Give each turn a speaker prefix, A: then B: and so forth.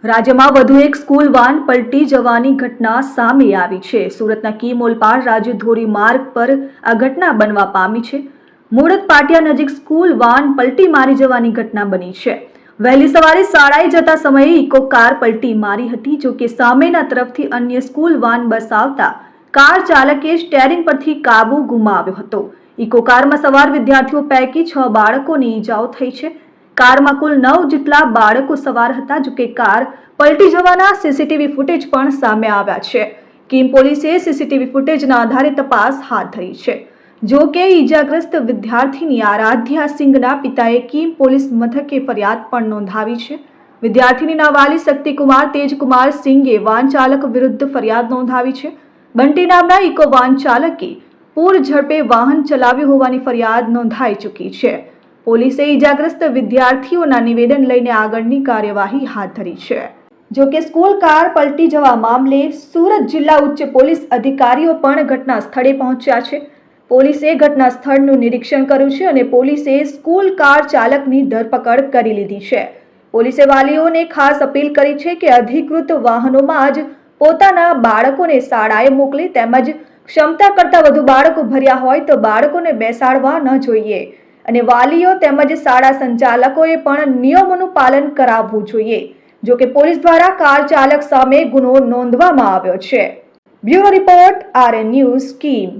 A: રાજ્યમાં વધુ એક સ્કૂલ વાન પલટી જવાની ઘટના સામે આવી છે। સુરતના કીમ ઓલપાડ રાજ્યધોરી માર્ગ પર આ ઘટના બનવા પામી છે। મૂળત પાટિયા નજીક સ્કૂલ વાન પલટી મારી જવાની ઘટના બની છે। વહેલી સવારે શાળાએ જતા સમયે ઇકો કાર પલટી મારી હતી। જો કે સામેના તરફથી અન્ય સ્કૂલ વાન બસ આવતા કાર ચાલકે સ્ટેરિંગ પરથી કાબુ ગુમાવ્યો હતો। ઇકો કારમાં સવાર વિદ્યાર્થીઓ પૈકી 6 બાળકોને ઈજાઓ થઈ છે। કારમાં કુલ 9 જેટલા બાળકો સવાર હતા। જો કે કાર પલટી જવાના સીસીટીવી ફૂટેજ પણ સામે આવ્યા છે। કીમ પોલીસે સીસીટીવી ફૂટેજના આધારે તપાસ હાથ ધરી છે। જો કે ઈજાગ્રસ્ત વિદ્યાર્થીની આરાધ્યા સિંઘના પિતાએ કીમ પોલીસ મથકે ફરિયાદ પણ નોંધાવી છે। વિદ્યાર્થીનીના વાલી શક્તિકુમાર તેજકુમાર સિંઘે વાન ચાલક વિરુદ્ધ ફરિયાદ નોંધાવી છે। બંટી નામના ઇકો વાન ચાલકે પૂર ઝડપે વાહન ચલાવ્યું હોવાની ફરિયાદ નોંધાઈ ચૂકી છે। પોલીસે ઈજાગ્રસ્ત વિદ્યાર્થીઓના નિવેદન લઈને આગળની કાર્યવાહી હાથ ધરી છે। જો કે સ્કૂલ કાર પલટી જવા મામલે સુરત જિલ્લા ઉચ્ચ પોલીસ અધિકારીઓ પણ ઘટના સ્થળે પહોંચ્યા છે। પોલીસે ઘટના સ્થળનું નિરીક્ષણ કર્યું છે અને પોલીસે સ્કૂલ કાર ચાલકની ધરપકડ કરી લીધી છે। પોલીસે વાલીઓને ખાસ અપીલ કરી છે કે અધિકૃત વાહનોમાં જ પોતાના બાળકોને શાળાએ મોકલે, તેમજ ક્ષમતા કરતાં વધુ બાળકો ભર્યા હોય તો બાળકોને બેસાડવા ન જોઈએ અને વાલીઓ તેમજ શાળા સંચાલકોએ પણ નિયમોનું પાલન કરાવવું જોઈએ। જો કે પોલીસ દ્વારા કાર ચાલક સામે ગુનો નોંધવામાં આવ્યો છે। Bureau report, RN news, Kim.